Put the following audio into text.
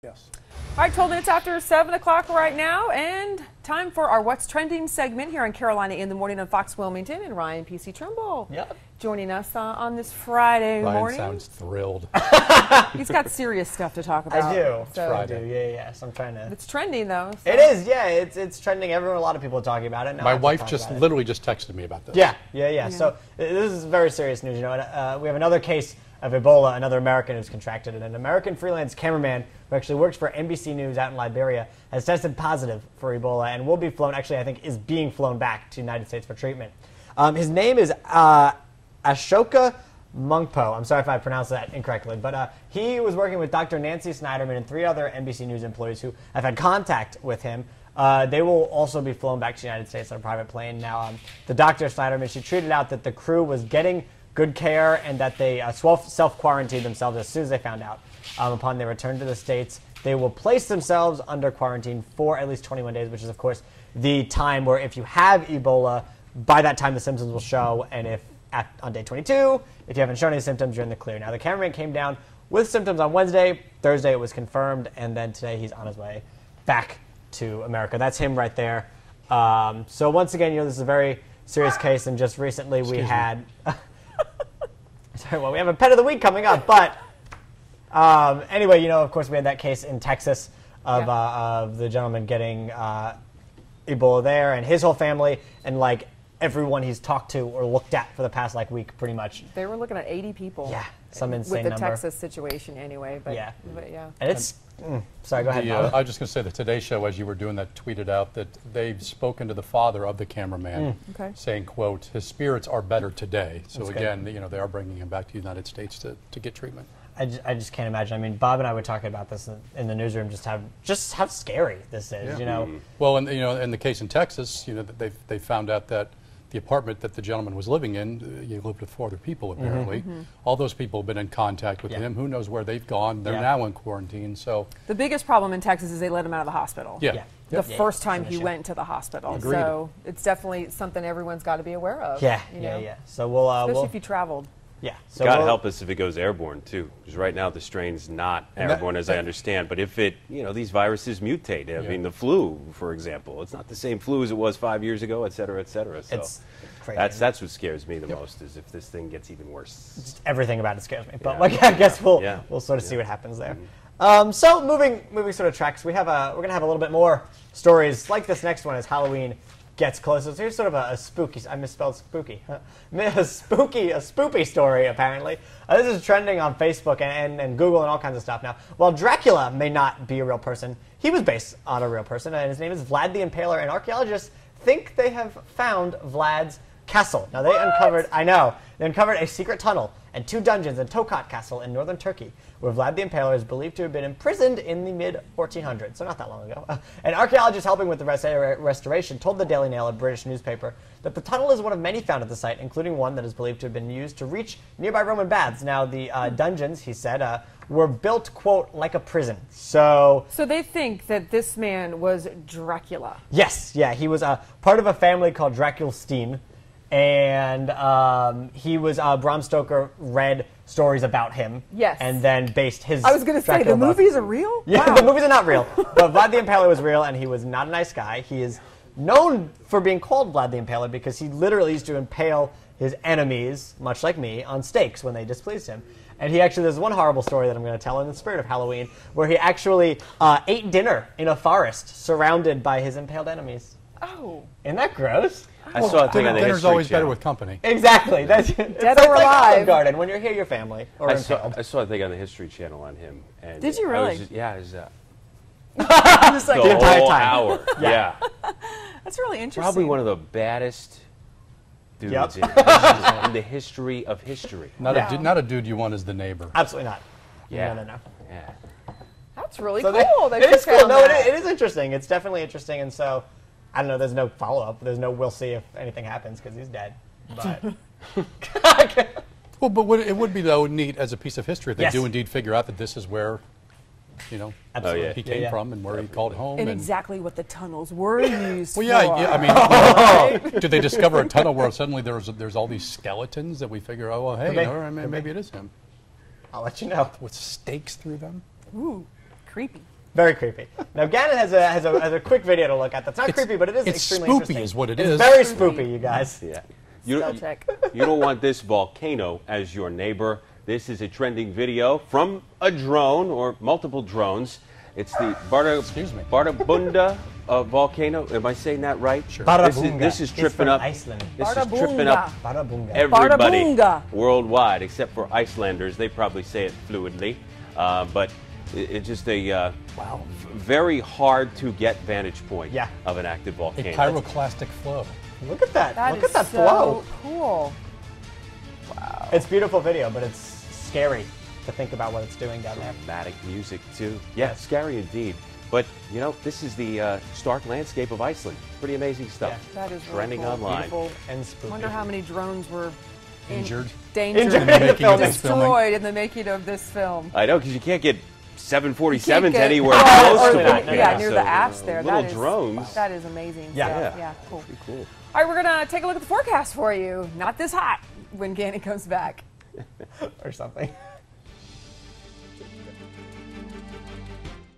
Yes. All right, 12 minutes after 7 o'clock right now, and time for our What's Trending segment here on Carolina in the Morning on Fox Wilmington, and Ryan P.C. Trimble joining us on this Friday morning. Ryan sounds thrilled. He's got serious stuff to talk about. I do. So I do. Yeah. So I'm trying to. It's trending though. So. It is. Yeah. It's trending. A lot of people are talking about it. Now My wife just literally just texted me about this. Yeah. So this is very serious news. You know, and, we have another case of Ebola, another American who's contracted it. An American freelance cameraman who actually works for NBC News out in Liberia has tested positive for Ebola and will be flown, actually I think is being flown back to the United States for treatment. His name is Ashoka Mungpo. I'm sorry if I pronounced that incorrectly, but he was working with Dr. Nancy Snyderman and 3 other NBC News employees who have had contact with him. They will also be flown back to the United States on a private plane. Now, the Dr. Snyderman, she tweeted out that the crew was getting good care and that they self-quarantined themselves as soon as they found out. Upon their return to the States, they will place themselves under quarantine for at least 21 days, which is, of course, the time where if you have Ebola, by that time the symptoms will show, and if on day 22, if you haven't shown any symptoms, you're in the clear. Now, the cameraman came down with symptoms on Wednesday. Thursday, it was confirmed, and then today he's on his way back to America. That's him right there. So once again, this is a very serious case, and just recently we had... Sorry, well, we have a Pet of the Week coming up, but anyway, of course, we had that case in Texas of the gentleman getting Ebola there, and his whole family, and like everyone he's talked to or looked at for the past week, pretty much. They were looking at 80 people. Yeah, some insane with the number. Texas situation, anyway. But yeah. And it's sorry, go ahead. I was just going to say the Today Show, as you were doing that, tweeted out that they've spoken to the father of the cameraman, saying, "quote His spirits are better today." So That's again, good. they are bringing him back to the United States to get treatment. I just can't imagine. I mean, Bob and I were talking about this in the newsroom. Just how scary this is. Well, and in the case in Texas, they found out that the apartment that the gentleman was living in, he lived with 4 other people apparently. All those people have been in contact with him. Who knows where they've gone? They're now in quarantine. So the biggest problem in Texas is they let him out of the hospital. The first time he went to the hospital. Agreed. So it's definitely something everyone's got to be aware of. Yeah. So we'll especially if you traveled. So God help us if it goes airborne too, because right now the strain's not airborne, as I understand. But if it, these viruses mutate. I mean, the flu, for example, it's not the same flu as it was 5 years ago, et cetera, et cetera. So it's crazy. that's what scares me the most, is if this thing gets even worse. Just everything about it scares me. But I guess we'll sort of see what happens there. So moving sort of tracks, we're gonna have a little bit more stories like this next one as Halloween gets closer. So here's sort of a spooky, I misspelled spooky, a spoopy story, apparently. This is trending on Facebook and Google and all kinds of stuff now. While Dracula may not be a real person, he was based on a real person, and his name is Vlad the Impaler, and archaeologists think they have found Vlad's castle. Now, they uncovered a secret tunnel and 2 dungeons in Tokat Castle in northern Turkey, where Vlad the Impaler is believed to have been imprisoned in the mid-1400s, so not that long ago. An archaeologist helping with the restoration told the Daily Mail, a British newspaper, that the tunnel is one of many found at the site, including one that is believed to have been used to reach nearby Roman baths. Now, the dungeons, he said, were built, quote, like a prison. So they think that this man was Dracula. Yes, he was part of a family called Draculstein. And he was Bram Stoker read stories about him. Yes. And then based his. I was going to say the movies are real. Yeah, the movies are not real. But Vlad the Impaler was real, and he was not a nice guy. He is known for being called Vlad the Impaler because he literally used to impale his enemies, much like me, on stakes when they displeased him. And there's one horrible story that I'm going to tell in the spirit of Halloween, where he actually ate dinner in a forest surrounded by his impaled enemies. Oh. Isn't that gross? I saw a thing on the Dinner's History always Channel. better with company. Exactly. Dead or alive. Olive Garden, when you're here, your family. Or I saw a thing on the History Channel on him. And did you really? It was Just like the entire whole time. hour. Yeah. That's really interesting. Probably one of the baddest dudes in the history of history. Not a dude you want as the neighbor. Absolutely not. Yeah. No. Yeah. That's really So cool. it is cool. No, it is interesting. It's definitely interesting. And so, I don't know, there's no follow-up. There's no we'll see if anything happens because he's dead. But Well, but it would be, though, neat as a piece of history if they Yes. do indeed figure out that this is where, Absolutely. he came from and where he called home. And exactly what the tunnels were used for. I mean, did they discover a tunnel where suddenly there's all these skeletons that we figure, oh, well, hey, maybe it is him. I'll let you know. With stakes through them? Ooh, creepy. Very creepy. Now, Gannon has a quick video to look at. That's not creepy, but it is extremely interesting. It's spoopy is what it is. is. Very spoopy, you guys. Yeah. You don't want this volcano as your neighbor. This is a trending video from a drone or multiple drones. It's the Barabunda volcano. Am I saying that right? Sure. This is tripping up. Iceland. This is tripping up everybody worldwide, except for Icelanders. They probably say it fluidly, but it's just a very hard to get vantage point of an active volcano. A pyroclastic flow. Look at that. Look at that so flow. Cool. Wow. It's beautiful video, but it's scary to think about what it's doing down there. Dramatic music too. Yeah, scary indeed. But you know, this is the stark landscape of Iceland. Pretty amazing stuff. Yeah. That is trending really cool. online. Beautiful and spooky. I wonder how many drones were injured destroyed in the making of this film. I know, because you can't get 747s anywhere close to that. Near the apps there. Little drones. That is amazing. Yeah, cool. Pretty cool. All right, we're going to take a look at the forecast for you. Not this hot when Gannon comes back. Or something.